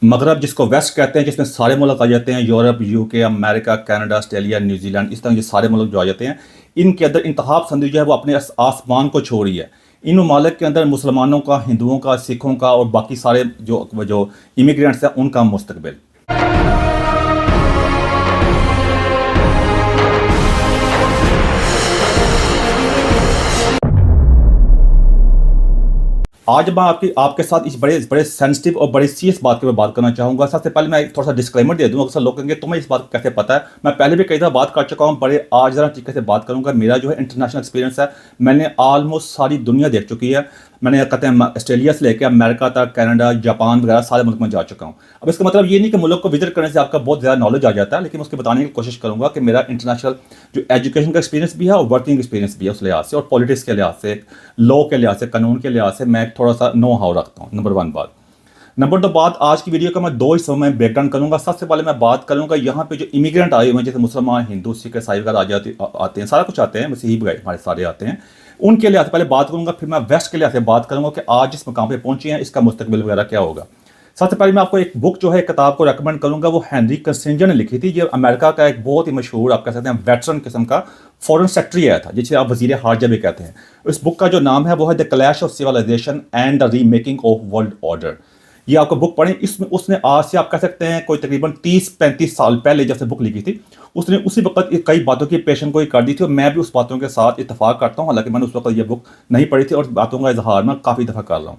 मगरब जिसको वेस्ट कहते हैं, जिसमें सारे मुल्क आ जाते हैं, Europe, UK, America, Canada, Australia, New Zealand, इस तरह ये सारे मुल्क जो आ जाते हैं, इनके अंदर इंतहा पसंदी जो है वो अपने आसमान को छोड़ रही है। इन ममालिक के अंदर मुसलमानों का, हिंदुओं का, सिखों का और बाकी सारे जो जो इमिग्रेंट्स हैं उनका मुस्तकबिल। आज मैं आपके साथ इस बड़े बड़े सेंसिटिव और बड़ी सीरियस बात के ऊपर बात करना चाहूँगा। सबसे पहले मैं थोड़ा सा डिस्क्लेमर दे दूँ। अक्सर लोग कहेंगे तुम्हें इस बात को कैसे पता है। मैं पहले भी कई दफ़ा बात कर चुका हूँ, बड़े आज ज़रा तरीके से बात करूँगा। मेरा जो है इंटरनेशनल एक्सपीरियंस है, मैंने ऑलमोस्ट सारी दुनिया देख चुकी है। मैंने कहते हैं ऑस्ट्रेलिया से लेकर अमेरिका तक, कनाडा, जापान वगैरह सारे मुल्क में जा चुका हूँ। अब इसका मतलब ये नहीं कि मुल्क को विजिट करने से आपका बहुत ज़्यादा नॉलेज आ जाता है, लेकिन उसके बताने की कोशिश करूँगा कि मेरा इंटरनेशनल जो एजुकेशन का एक्सपीरियंस भी है और वर्किंग एक्सपीरियंस भी है उस लिहाज से, और पॉलिटिक्स के लिहाज से, लॉ के लिहाज से, कानून के लिहाज से मैं थोड़ा सा नो हाउ रखता हूँ। नंबर 1 बात। नंबर 2 बात, आज की वीडियो का मैं 2 हिस्सों में ब्रेकडाउन करूँगा। सबसे पहले मैं बात करूँगा यहाँ पे जो इमिग्रेंट आए हुए हैं, जैसे मुसलमान, हिंदू, सिख, ईसाई वगैरह आते हैं, सारा कुछ आते हैं, मसीही वगैरह हमारे सारे आते हैं, उनके लिहाज से पहले बात करूँगा। फिर मैं वेस्ट के लिहाज से बात करूँगा कि आज जिस मकाम पे पहुँचे हैं इसका मुस्तकबिल वगैरह क्या होगा। सबसे पहले मैं आपको एक बुक जो है, किताब को रेकमेंड करूँगा। वो हेनरी किसिंजर ने लिखी थी। ये अमेरिका का एक बहुत ही मशहूर, आप कह सकते हैं वेटरन किस्म का फॉरेन सेक्रेटरी आया था, जिसे आप वजीर हारजा भी कहते हैं। इस बुक का जो नाम है वो है the clash of civilisation and the remaking of world order. ये आपको बुक पढ़ें। इसमें उसने आज से आप कह सकते हैं कोई तकरीबन 30-35 साल पहले जब से बुक लिखी थी, उसने उसी वक्त कई बातों की पेशन गोई कर दी थी, और मैं भी उस बातों के साथ इत्तेफाक करता हूँ। हालांकि मैंने उस वक्त ये बुक नहीं पढ़ी थी और बातों का इजहार मैं काफ़ी दफ़ा कर रहा हूँ।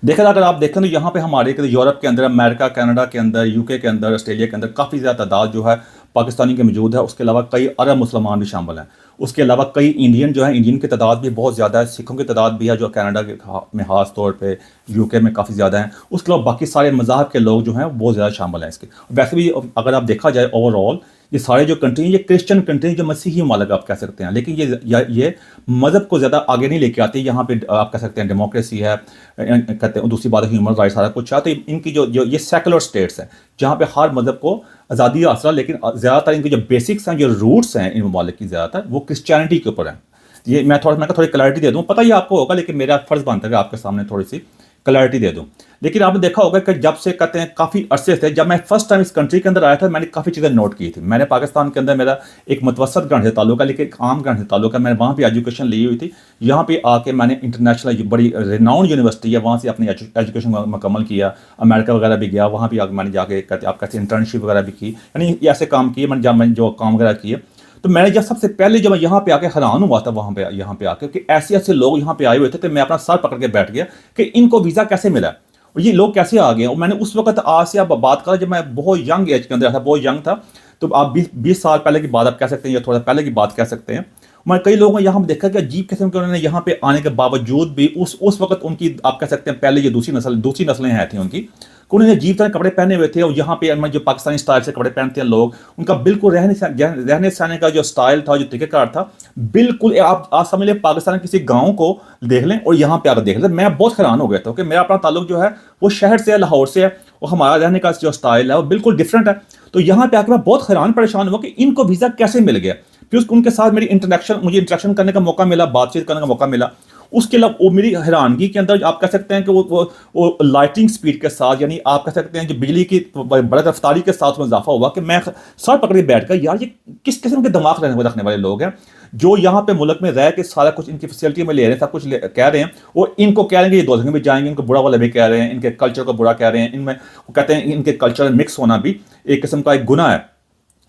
देखा अगर आप देखें तो यहाँ पे हमारे यूरोप के अंदर, अमेरिका, कनाडा के अंदर, यूके के अंदर, ऑस्ट्रेलिया के अंदर काफ़ी ज़्यादा तादाद जो है पाकिस्तानी के मौजूद है। उसके अलावा कई अरब मुसलमान भी शामिल हैं। उसके अलावा कई इंडियन जो है, इंडियन की तादाद भी बहुत ज़्यादा है। सिखों की तादाद भी है जो कनाडा के में ख़ास तौर पे, यूके में काफ़ी ज़्यादा है। उसके अलावा बाकी सारे मज़ाहब के लोग जो हैं वो बहुत ज़्यादा शामिल हैं इसके। वैसे भी अगर आप देखा जाए ओवरऑल ये सारे जो कंट्री हैं, ये क्रिश्चियन कंट्री, जो मसीही ममालिक आप कह सकते हैं, लेकिन ये मज़हब को ज़्यादा आगे नहीं लेके आती। यहाँ पे आप कह सकते हैं डेमोक्रेसी है, कहते हैं, दूसरी बात ह्यूमन राइट सारा कुछ है। तो इनकी जो ये सेकुलर स्टेट्स हैं जहाँ पे हर मज़हब को आज़ादी हासिल, लेकिन ज़्यादातर इनके जो बेसिक्स हैं, जो रूट्स हैं इन ममालिक की, ज़्यादातर वो क्रिश्चियनिटी के ऊपर हैं। ये मैं थोड़ी क्लैरिटी दे दूँ, पता ही आपको होगा, लेकिन मेरा फ़र्ज़ बनता है कि आपके सामने थोड़ी सी क्लैरिटी दे दूँ। लेकिन आपने देखा होगा कि जब से कहते हैं काफ़ी अरसे से, जब मैं फर्स्ट टाइम इस कंट्री के अंदर आया था, मैंने काफ़ी चीज़ें नोट की थी। मैंने पाकिस्तान के अंदर मेरा एक मुतवसत ग्रांट से ताल्लुक है, लेकिन एक आम ग्रांट से ताल्लुक है। मैंने वहाँ पे एजुकेशन ली हुई थी। यहाँ पे आके मैंने इंटरनेशनल बड़ी रिनाउंड यूनिवर्सिटी है वहाँ से अपनी एजुकेशन मुकम्मल किया। अमेरिका वगैरह भी गया, वहाँ भी आगे मैंने जाके आप कहते इंटर्नशिप वगैरह भी की, यानी ऐसे काम किए मैंने जो काम वगैरह किए। तो मैंने जब सबसे पहले जब मैं यहाँ पे आके हैरान हुआ था, वहाँ पे यहाँ पे आके कि ऐसे ऐसे लोग यहाँ पे आए हुए थे, तो मैं अपना सर पकड़ के बैठ गया कि इनको वीज़ा कैसे मिला और ये लोग कैसे आ गए। और मैंने उस वक्त आज से आप बात करा जब मैं बहुत यंग एज के अंदर था, बहुत यंग था। तो आप 20 साल पहले की बात आप कह सकते हैं या थोड़ा पहले की बात कह सकते हैं। मैं कई लोगों ने यहाँ देखा कि अजीब किस्म के उन्होंने यहाँ पे आने के बावजूद भी उस वक्त उनकी आप कह सकते हैं पहले ये दूसरी नस्लें हैं थी उनकी, उन्होंने अजीब तरह कपड़े पहने हुए थे। और यहाँ पे जो पाकिस्तानी स्टाइल से कपड़े पहनते हैं लोग, उनका बिल्कुल रहने सहने का जो स्टाइल था, जो तरीक़ेकार था, बिल्कुल आप समझ लें पाकिस्तान के किसी गाँव को देख लें और यहाँ पे आकर देख लें। मैं बहुत हैरान हो गया था कि मेरा अपना ताल्लुक जो है वो शहर से है, लाहौर से है, और हमारा रहने का जो स्टाइल है वो बिल्कुल डिफरेंट है। तो यहाँ पे आकर मैं बहुत हैरान परेशान हुआ कि इनको वीज़ा कैसे मिल गया। फिर उनके साथ मुझे इंटरेक्शन करने का मौका मिला, बातचीत करने का मौका मिला। उसके अलावा वो मेरी हैरानगी के अंदर आप कह सकते हैं कि वो लाइटिंग स्पीड के साथ, यानी आप कह सकते हैं जो बिजली की बड़ी रफ्तारी के साथ में इजाफा हुआ कि मैं सर पकड़ के बैठ गया, यार ये किस किस्म के दिमाग रखने वाले लोग हैं जो यहाँ पे मुल्क में रह के सारा कुछ इनकी फैसिलिटी में ले रहे हैं, सब कुछ कह रहे हैं। और इनको कह रहे हैं कि ये दोजख में जाएंगे, इनको बुरा वाला भी कह रहे हैं, इनके कल्चर को बुरा कह रहे हैं। इनमें वो कहते हैं इनके कल्चर मिक्स होना भी एक किस्म का एक गुनाह है।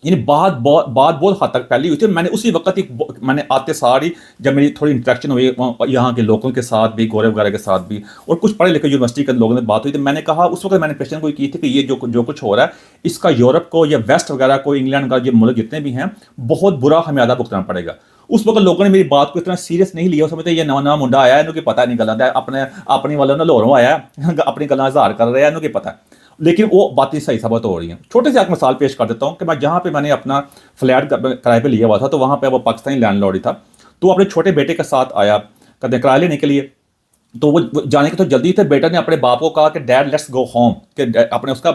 यानी बात बहुत हद तक फैली हुई थी। मैंने उसी वक्त मैंने आते सारी जब मेरी थोड़ी इंटरेक्शन हुई यहाँ के लोगों के साथ भी, गोरे वगैरह के साथ भी, और कुछ पढ़े लिखे यूनिवर्सिटी के लोगों से बात हुई, तो मैंने कहा उस वक्त मैंने क्वेश्चन कोई की थी कि ये जो कुछ हो रहा है इसका यूरोप को या वेस्ट वगैरह को, इंग्लैंड का ये मुल्क जितने भी हैं, बहुत बुरा हमें भुगतना पड़ेगा। उस वक्त लोगों ने मेरी बात को इतना सीरियस नहीं लिया। समझते ये नवा मुंडा आया है, इन्होंने पता नहीं गला अपने वालों ने लाहौरों आया अपनी गला इजहार कर रहा है, इन्होंने पता है, लेकिन वो बातें सही साबित हो रही हैं। छोटे से एक मिसाल पेश कर देता हूँ कि मैं जहाँ पे मैंने अपना फ्लैट किराए पे लिया हुआ था, तो वहाँ पे वो पाकिस्तानी लैंडलॉर्ड ही था, तो अपने छोटे बेटे के साथ आया कहते किराया लेने के लिए। तो वो जाने की तो जल्दी थे। बेटा ने अपने बाप को कहा कि डैड लेट्स गो होम, कि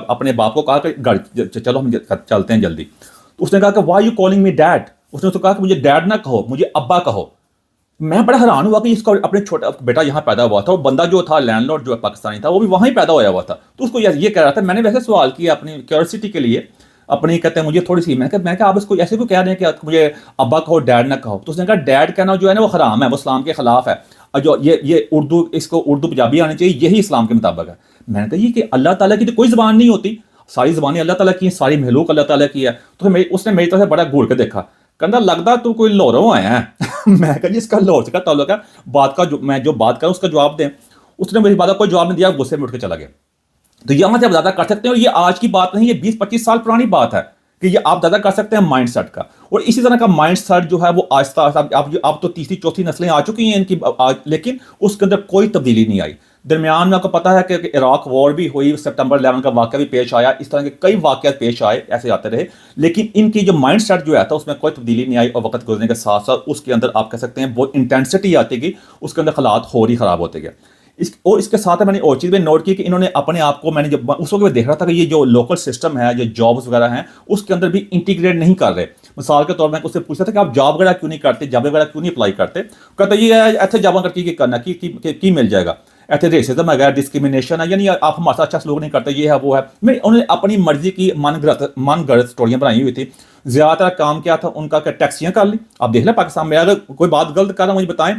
अपने बाप को कहा कि घर चलो हम चलते हैं जल्दी। तो उसने कहा कि why you calling me dad. उसने तो कहा कि मुझे डैड ना कहो, मुझे अब्बा कहो। मैं बड़ा हैरान हुआ कि इसका अपने छोटा बेटा यहाँ पैदा हुआ था, और बंदा जो था लैंड लॉर्ड जो पाकिस्तानी था वो भी वहाँ ही पैदा होया हुआ था। तो उसको ये कह रहा था, मैंने वैसे सवाल किया अपनी क्यूरियोसिटी के लिए, अपनी कहते हैं मुझे थोड़ी सी, मैं कहा आप इसको ऐसे क्यों कह रहे हैं कि आप मुझे अब्बा कहो डैड ना कहो। तो उसने कहा डैड कहना जो है ना वो हराम है, वो इस्लाम के खिलाफ है, और जो ये उर्दू, इसको उर्दू पंजाबी आनी चाहिए, यही इस्लाम के मुताबिक है। मैंने कहा ये कि अल्लाह ताला की तो कोई ज़बान नहीं होती, सारी ज़बानें अल्लाह ताला की हैं, सारी महलूक अल्लाह ताला की है। तो उसने मेरी तरफ से बड़ा घूर के देखा, कहता लगता तू कोई लाहौरों आया है। मैं कहा जी इसका लाहौर से क्या ताल्लुक है, बात का जो मैं जो बात करूँ उसका जवाब दें। उसने मेरी बात का कोई जवाब नहीं दिया, गुस्से में उठ के चला गया। तो यहाँ से आप ज़्यादा कर सकते हैं, और ये आज की बात नहीं, ये 20-25 साल पुरानी बात है कि ये आप ज़्यादा कर सकते हैं माइंड सेट का। और इसी तरह का माइंड सेट जो है वो आहिस्ता आहिस्ता अब तो तीसरी चौथी नस्लें आ चुकी हैं इनकी आज, लेकिन उसके अंदर कोई तब्दीली नहीं आई। दरमियान में आपको पता है कि इराक वॉर भी हुई, सितंबर 11 का वाक़या भी पेश आया, इस तरह के कई वाक़यात पेश आए, ऐसे आते रहे, लेकिन इनकी जो माइंड सेट जो है था उसमें कोई तब्दीली नहीं आई। और वक्त गुजरने के साथ साथ उसके अंदर आप कह सकते हैं वो इंटेंसिटी आती गई, उसके अंदर हालात और ही ख़राब होते गए। और इसके साथ मैंने और चीज़ भी नोट की कि इन्होंने अपने आप को, मैंने जब उस वक्त मैं देख रहा था कि ये जो लोकल सिस्टम है, जो जॉब्स वगैरह हैं, उसके अंदर भी इंटीग्रेट नहीं कर रहे। मिसाल के तौर पर मैं उससे पूछता था कि आप जॉब वगैरह क्यों नहीं करते, जॉब वगैरह क्यों नहीं अप्लाई करते। कहते ये ऐसे जॉब करके करना की मिल जाएगा, ऐसे रेसिज्म है, डिस्क्रिमिनेशन है, यानी आप हमारे साथ अच्छा सलूक नहीं करते, ये है वो है। मैं उन्होंने अपनी मर्जी की मन गढ़ स्टोरियाँ बनाई हुई थी। ज़्यादातर काम क्या था उनका, क्या टैक्सियाँ कर ली। आप देख लें पाकिस्तान में, अगर कोई बात गलत कर रहा मुझे बताएं,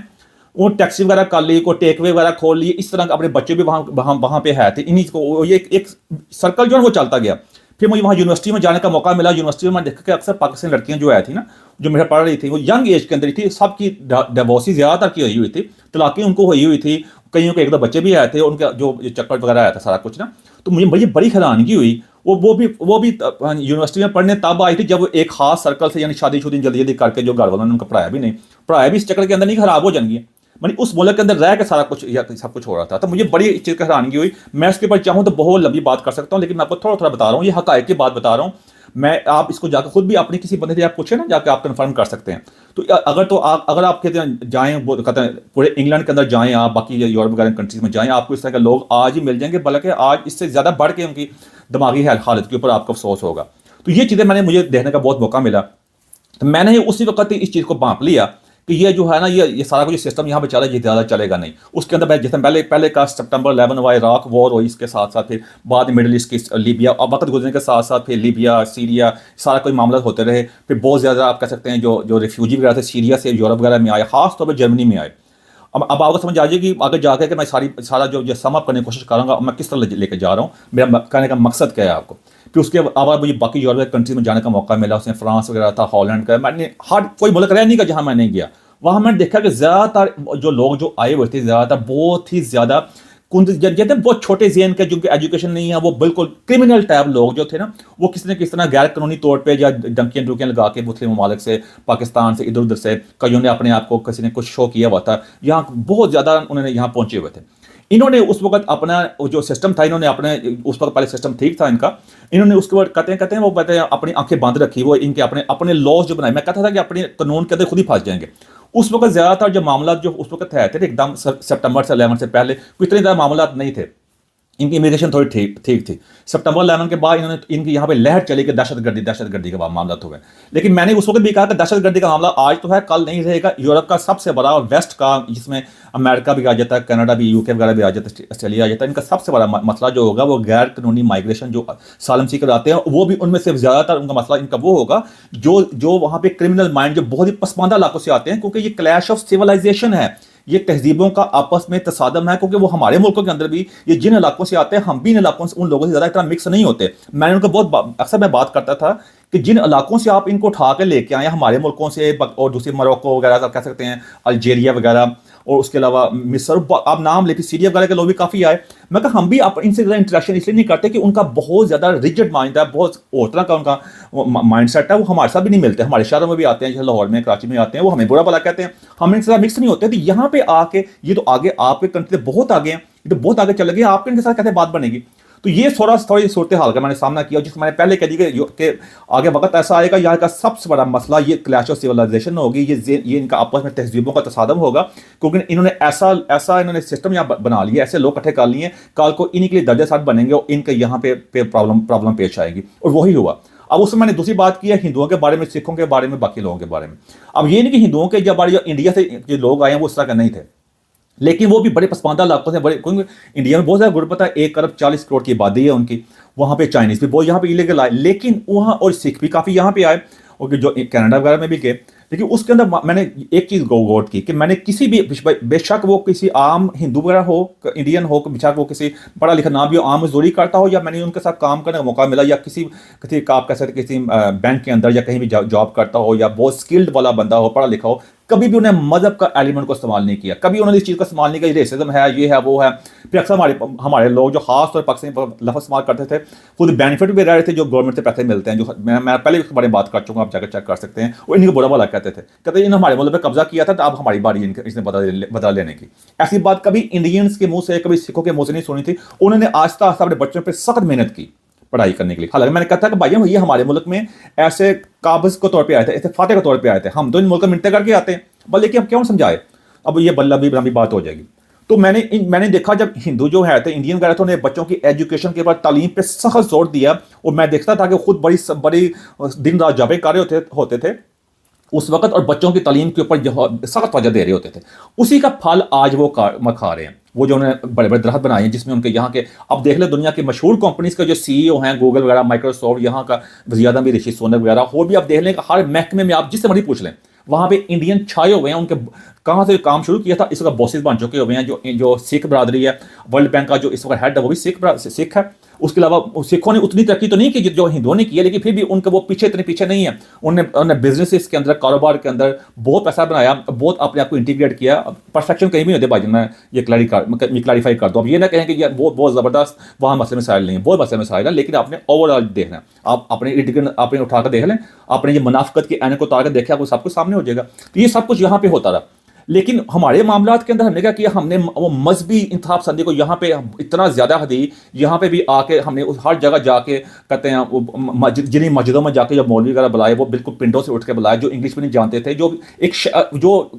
वो टैक्सी वगैरह कर ली, कोई टेकवे वगैरह खोल लिए, इस तरह के अपने बच्चे भी वहाँ पे है थे। इन्हीं को ये एक सर्कल जो है वो चलता गया। फिर मुझे वहाँ यूनिवर्सिटी में जाने का मौका मिला। यूनिवर्सिटी में मैं देखा कि अक्सर पाकिस्तानी लड़कियाँ जो आई थी ना, जो मेरे पढ़ रही थी, वो यंग एज के अंदर थी, सबकी डिवोर्सी ज़्यादातर की हुई थी, तलाक़ें उनको हुई थी, कईयों के एक दो बच्चे भी आए थे, उनका जो चक्कर वगैरह आया था सारा कुछ ना। तो मुझे बड़ी हैरानगी हुई। वो भी यूनिवर्सिटी में पढ़ने तब आई थी जब वो एक खास सर्कल से, यानी शादी जल्दी जल्दी करके जो घर वालों ने उनको पढ़ाया भी नहीं, पढ़ाया भी इस चक्कर के अंदर नहीं, खराब हो जाएंगी, मैंने उस मुल्क के अंदर रह के सारा कुछ या सब कुछ हो रहा था। तो मुझे बड़ी इस चीज़ की हैरानगी हुई। मैं इसके ऊपर चाहूँ तो बहुत लंबी बात कर सकता हूँ, लेकिन मैं आपको थोड़ा थोड़ा बता रहा हूँ, ये हक़ाइक़ की बात बता रहा हूँ मैं। आप इसको जाकर खुद भी अपनी किसी बंदे से आप पूछे ना, जाकर आप कन्फर्म कर सकते हैं। तो अगर आप कहते हैं जाएँ, वो कहते हैं पूरे इंग्लैंड के अंदर जाएँ, आप बाकी यूरोप वगैरह कंट्रीज़ में जाएँ, आपको इस तरह के लोग आज ही मिल जाएंगे, बल्कि आज इससे ज़्यादा बढ़ के उनकी दिमागी हालत के ऊपर आपको अफसोस होगा। तो ये चीज़ें मुझे देखने का बहुत मौका मिला। तो मैंने उसी वक्त इस चीज़ को भांप लिया कि ये जो है ना, ये सारा कुछ सिस्टम यहाँ पे चला, ये ज़्यादा चलेगा नहीं। उसके अंदर जैसे पहले का सितंबर 11 हुआ, इराक वॉर हुई, इसके साथ साथ फिर बाद में मिडिल ईस्ट की लीबिया, और वक्त गुजरने के साथ साथ फिर लीबिया, सीरिया, सारा कोई मामला होते रहे। फिर बहुत ज़्यादा आप कह सकते हैं जो रिफ्यूजी वगैरह थे सीरिया से यूरोप वगैरह में आए, ख़ास तौर पर जर्मनी में आए। अब आपको समझ आ जाएगी आगे जाकर कि मैं सारा जो सम अप करने की कोशिश करूँगा, मैं किस तरह लेके जा रहा हूँ, मेरा कहने का मकसद क्या है आपको। फिर उसके बाद मुझे बाकी यूरोप कंट्रीज में जाने का मौका मिला, उसमें फ्रांस वगैरह था, हॉलैंड का, मैंने हर कोई मुल्क रह नहीं का जहाँ मैं नहीं गया। वहाँ मैंने देखा कि ज़्यादातर जो लोग जो आए हुए थे, ज़्यादातर बहुत ही ज़्यादा कहते हैं बहुत छोटे ज़हन के, जिनकी एजुकेशन नहीं है, वो बिल्कुल क्रिमिनल टाइप लोग जो थे ना, वो किसी न किस तरह गैर कानूनी तौर पे या डंकियाँ लगा के मुस्लिम ममालिक से, पाकिस्तान से, इधर उधर से कईयों ने अपने आप को किसी ने कुछ शो किया हुआ था, यहाँ बहुत ज़्यादा उन्होंने यहाँ पहुँचे हुए थे। इन्होंने उस वक्त अपना जो सिस्टम था, इन्होंने अपने उस वक्त पहले सिस्टम ठीक था इनका, इन्होंने उसके बाद कहते हैं वो अपनी आंखें बंद रखी, वो इनके अपने लॉज जो बनाए। मैं कहता था कि अपने कानून के अंदर खुद ही फंस जाएंगे। उस वक्त ज़्यादातर जो मामला जो उस वक्त थे एकदम सितंबर 11 से पहले कोई इतने ज़्यादा मामला नहीं थे, इनकी इमिग्रेशन थोड़ी ठीक थी। सितंबर 11 के बाद इन्होंने इनकी यहाँ पे लहर चली कि दहशतगर्दी के मामला हुए। लेकिन मैंने उस वक्त भी कहा कि दहशतगर्दी का मामला आज तो है, कल नहीं रहेगा। यूरोप का सबसे बड़ा और वेस्ट का, जिसमें अमेरिका भी आ जाता है, कनाडा भी, यूके वगैरह भी आ जाता है, ऑस्ट्रेलिया आ जाता है, इनका सबसे बड़ा मसला जो होगा वो गैर कानूनी माइग्रेशन जो सालम सीकर आते हैं, वो भी उनमें से ज़्यादातर उनका मसला इनका वो होगा जो वहाँ पे क्रिमिनल माइंड जो बहुत ही पसमानदा इलाकों से आते हैं, क्योंकि ये क्लैश ऑफ सिविलाइजेशन है, ये तहजीबों का आपस में तसादम है। क्योंकि वो हमारे मुल्कों के अंदर भी ये जिन इलाकों से आते हैं, हम भी इन इलाकों से उन लोगों से ज़्यादा इतना मिक्स नहीं होते। मैंने उनको बहुत अक्सर मैं बात करता था कि जिन इलाकों से आप इनको उठा के लेके आए हमारे मुल्कों से, और दूसरे मोरक्को वगैरह आप कह सकते हैं, अल्जीरिया वगैरह, और उसके अलावा मिस्र, आप नाम लेके सीरिया वगैरह के लोग भी काफ़ी आए। मैं कहा हम भी इनसे ज़्यादा इंटरेक्शन इसलिए नहीं करते कि उनका बहुत ज़्यादा रिजिड माइंड है, बहुत और तरह का उनका माइंड सेट है, वो हमारे साथ भी नहीं मिलते। हमारे शहरों में भी आते हैं, जैसे लाहौर में, कराची में आते हैं, वो हमें बुरा भला कहते हैं, हम इनके साथ मिक्स नहीं होते। तो यहाँ पे आके ये तो आगे आपके कंट्री से बहुत आगे हैं, ये तो बहुत आगे चले गए, आपके इनके साथ कैसे बात बनेगी। तो ये थोड़ी सूरत हाल का मैंने सामना किया, जिसको मैंने पहले कह दी कि आगे वक्त ऐसा आएगा, यहाँ का सबसे बड़ा मसला ये क्लैश ऑफ सिविलाइजेशन होगी, ये इनका आपस में तहजीबों का तसादम होगा। क्योंकि इन्होंने ऐसा इन्होंने सिस्टम यहाँ बना लिया, ऐसे लोग इकट्ठे कर लिए, कल को इन्हीं के लिए दर्जे साथ बनेंगे और इनके यहाँ पे प्रॉब्लम पेश आएगी। और वही हुआ। अब उसमें मैंने दूसरी बात की है हिंदुओं के बारे में, सिखों के बारे में, बाकी लोगों के बारे में। अब ये नहीं कि हिंदुओं के जब जो इंडिया से जो लोग आए हैं वो इस तरह के नहीं थे, लेकिन वो भी बड़े पसमानदा इलाकों से, बड़े, क्योंकि इंडिया में बहुत ज़्यादा गुरबत है, 1 अरब 40 करोड़ की आबादी है उनकी। वहाँ पे चाइनीज़ भी बहुत यहाँ पे इलीगल आए, लेकिन वहाँ और सिख भी काफ़ी यहाँ पे आए, और जो कनाडा वगैरह में भी गए। लेकिन उसके अंदर मैंने एक चीज़ गौर की कि मैंने किसी भी, बेशक वो किसी आम हिंदू वगैरह हो, इंडियन हो, बेशक वो किसी पढ़ा लिखा ना भी हो, आम मजदूरी करता हो, या मैंने उनके साथ काम करने का मौका मिला, या किसी किसी का आप कह सकते किसी बैंक के अंदर या कहीं भी जॉब करता हो, या बहुत स्किल्ड वाला बंदा हो, पढ़ा लिखा हो, कभी भी उन्हें मजहब का एलिमेंट को इस्तेमाल नहीं किया, कभी उन्होंने इस चीज़ का इस्तेमाल नहीं किया रेसिज्म है, ये है, वो है। फिर अक्सर हमारे लोग जो खास तौर पर पाकिस्तानी लफ्ज़ इस्तेमाल करते थे, खुद बेनिफिट भी रह रहे थे, जो गवर्नमेंट से पैसे मिलते हैं, जो मैं पहले उसके बारे में बात कर चुका हूँ, आप जाकर चेक कर सकते हैं। वो इन्हीं को बुरा भला कहते थे, कहते इन्होंने हमारे मुल्क पे कब्जा किया था, तो अब हमारी बारी इसने बदला लेने की। ऐसी बात कभी इंडियंस के मुंह से, कभी सिखों के मुंह से नहीं सुनी थी। उन्होंने आहिस्ता आहिस्ता अपने बच्चों पर सख्त मेहनत की पढ़ाई करने के लिए। हालांकि मैंने कहा था कि भाई ये हमारे मुल्क में ऐसे काबिज के तौर पे आए थे, ऐसे फातह के तौर पे आए थे, हम तो इन मुल्क में मिनटें करके आते हैं, बल्कि कि हम क्यों समझाए, अब ये बल्ला भी लंबी बात हो जाएगी। तो मैंने देखा जब हिंदू जो है थे, इंडियन वगैरह, तो उन्हें बच्चों की एजुकेशन के बाद तालीम पे सख्त जोर दिया, और मैं देखता था कि खुद बड़ी दिन रात जाबे कर रहे होते थे उस वक्त, और बच्चों की तालीम के ऊपर सख्त वजह दे रहे होते थे। उसी का फल आज वो खा रहे हैं। वो जो उन्होंने बड़े बड़े दरख्त बनाए हैं, जिसमें उनके यहाँ के, अब देख ले दुनिया की मशहूर कंपनीज के जो सीईओ हैं, गूगल वगैरह, माइक्रोसॉफ्ट, यहाँ का वज़ीर आज़म भी ऋषि सुनक वगैरह, और भी आप देख लें कि हर महकमे में आप जिससे मर्जी पूछ लें, वहाँ पे इंडियन छाए हुए हैं। उनके कहाँ से काम शुरू किया था, इस वक्त बॉसेस बन चुके हुए हैं। जो सिख बरादरी है, वर्ल्ड बैंक का जो इस वक्त हेड है वो भी सिख है। उसके अलावा सिखों ने उतनी तरक्की तो नहीं की जो हिंदुओं ने की है, लेकिन फिर भी उनके वो इतने पीछे नहीं है। उन्होंने बिजनेस के अंदर, कारोबार के अंदर बहुत पैसा बनाया, बहुत अपने आप को इंटीग्रेट किया। परफेक्शन कहीं भी नहीं होते भाई, मैं ये क्लैरिफाई कर दूँ। अब ये ना कहें कि यार बहुत ज़बरदस्त वहाँ मसले मसाइल नहीं है, बहुत मसले मसाइल है, लेकिन आपने ओवरऑल देखना है। आप अपने आपने उठा कर देख लें, अपने ये मुनाफिकत की ऐनक को उतार कर देखें, आपको सब कुछ सामने हो जाएगा। तो ये सब कुछ यहाँ पे होता रहा। लेकिन हमारे मामलात के अंदर हमने क्या किया, हमने वो मजहबी इंतखाब संधि को यहाँ पे इतना ज़्यादा हदी, यहाँ पे भी आके हमने हर जगह जाके कहते हैं, जिन्हीं मस्जिदों में जाके जब मौलवी वगैरह बुलाए, वो बिल्कुल पिंडों से उठ के बुलाए, जो इंग्लिश में नहीं जानते थे, जो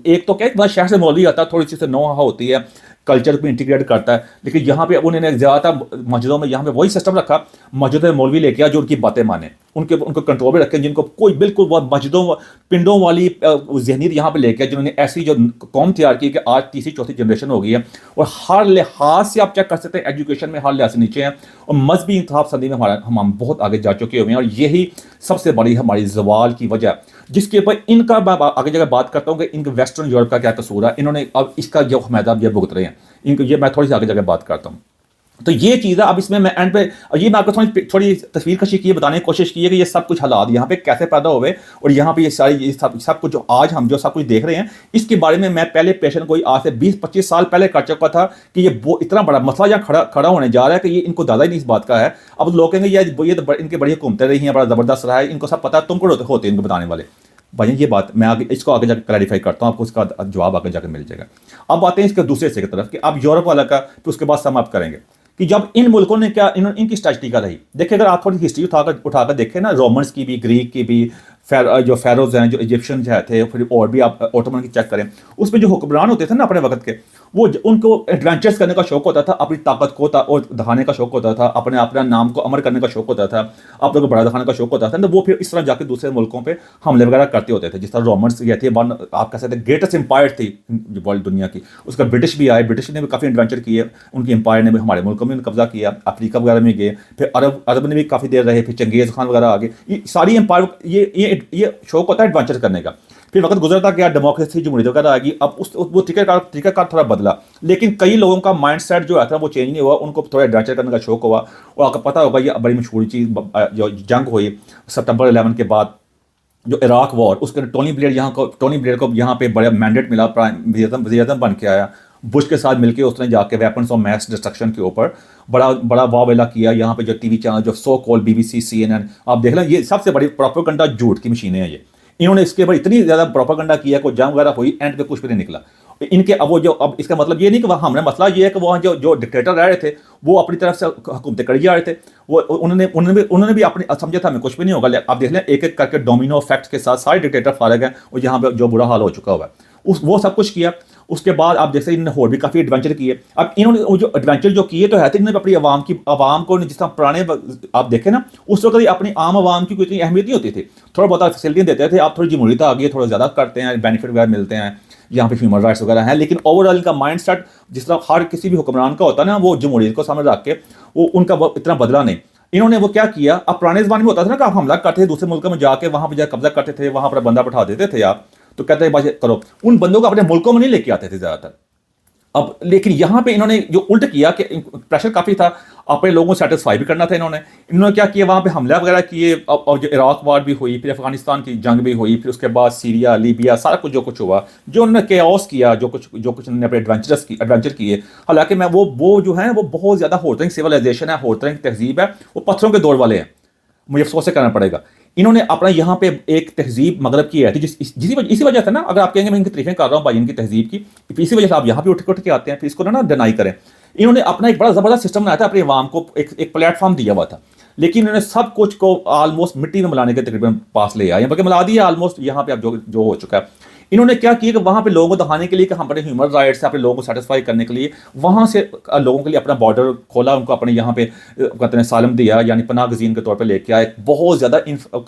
एक तो क्या शहर से मौलवी आता है, थोड़ी सी नो होती है, कल्चर को इंटीग्रेट करता है। लेकिन यहाँ पे उन्होंने ज़्यादातर मस्जिदों में यहाँ पे वही सिस्टम रखा, मस्जिद में मौलवी लेके आ जो उनकी बातें माने, उनको कंट्रोल में रखें, जिनको कोई बिल्कुल मस्जिदों पिंडों वाली जहनीत यहाँ पे लेके, जिन्होंने ऐसी जो कौम तैयार की कि आज तीसरी चौथी जनरेशन हो गई है, और हर लिहाज से आप चेक कर सकते हैं, एजुकेशन में हर लिहाज से नीचे हैं, और मजहबी इंतखाब संधि में हम बहुत आगे जा चुके हुए हैं। और यही सबसे बड़ी हमारी जवाल की वजह, जिसके ऊपर इनका आगे जगह बात करता हूँ कि इनके वेस्टर्न यूरोप का क्या कसूर है, इन्होंने अब इसका जो मैदान ये भुगत रहे हैं, इनको ये मैं थोड़ी सी आगे जगह बात करता हूँ। तो ये चीज़ है। अब इसमें मैं एंड पे ये मैं आपको थोड़ी तस्वीर कशी की बताने की कोशिश की है कि ये सब कुछ हालात यहाँ पे कैसे पैदा हुए, और यहाँ पे ये सब कुछ जो आज हम जो सब कुछ देख रहे हैं, इसके बारे में मैं पहले पेशेंट कोई आज से 20-25 साल पहले कर चुका था कि ये वो इतना बड़ा मसला यहाँ खड़ा होने जा रहा है कि ये इनको ज़्यादा ही नहीं इस बात का है। अब लोग कहेंगे ये तो इनके बड़ी हुकूमतें रही हैं, बड़ा ज़बरदस्त रहा है, इनको सब पता है, तुमको होते हैं इनको बताने वाले। भाई ये बात मैं इसको आगे जाकर क्लैरिफाई करता हूँ, आपको इसका जवाब आगे जाकर मिल जाएगा। अब आते हैं इसके दूसरे हिस्से की तरफ कि अब यूरोप वाला का, फिर उसके बाद समाप्त करेंगे कि जब इन मुल्कों ने क्या इनकी स्ट्रैटेजी क्या रही। देखिए, अगर आप थोड़ी हिस्ट्री उठाकर देखें ना, रोमन्स की भी, ग्रीक की भी, जो फेरोज हैं, जो इजिप्शियन थे, फिर और भी आप ऑटोमन की चेक करें, उसमें जो हुक्मरान होते थे ना अपने वक्त के, वो उनको एडवेंचर्स करने का शौक होता था, अपनी ताकत को और दिखाने का शौक होता था, अपने नाम को अमर करने का शौक होता था, अपने को बड़ा दिखाने का शौक होता था। तो वो फिर इस तरह जाके दूसरे मुल्कों पे हमले वगैरह करते होते थे। जिस तरह रोमन्स ये थे, आप कह सकते हैं ग्रेटेस्ट एम्पायर थी वर्ल्ड दुनिया की। उसका ब्रिटिश भी आए, ब्रिटिश ने भी काफ़ी एडवेंचर किए, उनकी एम्पायर ने भी हमारे मुल्कों में कब्जा किया, अफ्रीका वगैरह में गए, फिर अरब ने भी काफ़ी देर रहे, फिर चंगेज़ खान वगैरह आ गए। ये सारी एम्पायर, ये शौक होता है एडवेंचर करने का। फिर वक्त गुजरता गया, डेमोक्रेसी जमहूरियत वगैरह आ गई। अब वो तरीकाकार थोड़ा बदला, लेकिन कई लोगों का माइंड सेट जो है वो चेंज नहीं हुआ, उनको थोड़ा एडवेंचर करने का शौक हुआ। और आपको पता होगा ये बड़ी मशहूर चीज़, जो जंग हुई सितंबर 11 के बाद, जो इराक वॉर, उसके टोनी ब्लेयर को यहाँ पे बड़ा मैंडेट मिला, वज़ीर आज़म बन के आया, बुश के साथ मिलकर उसने जाके वेपन्स ऑफ मैस डिस्ट्रक्शन के ऊपर बड़ा वावेला किया। यहाँ पे जो टीवी चैनल, जो सो कॉल BBC, CNN, आप देख लें, ये सबसे बड़ी प्रोपेगेंडा झूठ की मशीनें हैं ये। इन्होंने इसके ऊपर इतनी ज़्यादा प्रोपेगेंडा किया, कोई जंग वगैरह हुई, एंड पे कुछ भी नहीं निकला इनके। अब इसका मतलब ये नहीं कि हमने मसला ये है कि वहाँ जो डिक्टेटर रह रहे थे वो अपनी तरफ से हुकूमतें करी जा रहे थे, वो उन्होंने भी अपनी समझा था हमें कुछ भी नहीं होगा। आप देख लें, एक एक करके डोमिनो इफेक्ट के साथ सारे डिक्टेटर फारग हैं, और यहाँ पे जो बुरा हाल हो चुका हुआ है। وہ سب کچھ کیا. اس کے بعد آپ دیکھ سکتے ہیں انہوں نے اور بھی کافی ایڈونچر کیے. اب انہوں نے وہ جو ایڈونچر جو کیے تو ہے تو انہوں نے اپنی عوام کو جس طرح پرانے آپ دیکھیں نا اس وقت اپنی عام عوام کی کوئی اتنی اہمیت نہیں ہوتی تھی, تھوڑا بہت فیسلٹیاں دیتے تھے. آپ تھوڑی جمہوریت آ گئی, تھوڑا زیادہ کرتے ہیں, بینیفٹ وغیرہ ملتے ہیں, یہاں پہ ہیومن رائٹس وغیرہ ہیں, لیکن اوور آل ان کا مائنڈ سیٹ جس طرح ہر کسی بھی حکمران کا ہوتا ہے نا, وہ جمہوریت کو سامنے رکھ کے وہ ان کا اتنا بدلا نہیں. انہوں نے وہ کیا کیا, اب پرانے زمانے میں ہوتا تھا نا کہ آپ حملہ کرتے تھے دوسرے ملکوں میں جا کے, وہاں پہ جا قبضہ کرتے تھے, وہاں پر بندہ بٹھا دیتے تھے آپ, تو کہتے ہیں بھائی کرو, ان بندوں کو اپنے ملکوں میں نہیں لے کے آتے تھے زیادہ تر. اب لیکن یہاں پہ انہوں نے جو الٹ کیا کہ پریشر کافی تھا, اپنے لوگوں کو سیٹسفائی بھی کرنا تھا. انہوں نے کیا کیا, وہاں پہ حملہ وغیرہ کیے, اور جو عراق وار بھی ہوئی, پھر افغانستان کی جنگ بھی ہوئی, پھر اس کے بعد سیریا, لیبیا, سارا کچھ جو کچھ ہوا, جو انہوں نے کیوس کیا, جو کچھ انہوں نے اپنے ایڈونچر کیے. حالانکہ میں وہ جو ہیں وہ بہت زیادہ ہورترنگ سویلائزیشن ہے, ہورترنگ تہذیب ہے, وہ پتھروں کے دور والے ہیں, مجھے افسوس سے کرنا پڑے گا. انہوں نے اپنا یہاں پہ ایک تہذیب مغرب کی ہے اسی وجہ سے نا, اگر آپ کہیں گے میں ان کی تعریفیں کر رہا ہوں بھائی ان کی تہذیب کی, اسی وجہ سے آپ یہاں پہ اٹھ کے آتے ہیں, پھر اس کو نا ڈینائی کریں. انہوں نے اپنا ایک بڑا زبردست سسٹم بنایا تھا, اپنے عوام کو ایک پلیٹ فارم دیا ہوا تھا, لیکن انہوں نے سب کچھ کو آلموسٹ مٹی میں ملانے کے تقریباً پاس لے آئے, بلکہ ملا دیا آلموسٹ. یہاں پہ اب جو ہو چکا ہے, انہوں نے کیا کیا کہ وہاں پہ لوگوں کو دکھانے کے لیے کہ ہم اپنے ہیومن رائٹس سے اپنے لوگوں کو سیٹسفائی کرنے کے لیے وہاں سے لوگوں کے لیے اپنا بارڈر کھولا, ان کو اپنے یہاں پہ کہتے ہیں سالم دیا, یعنی پناہ گزین کے طور پہ لے کے آئے. بہت زیادہ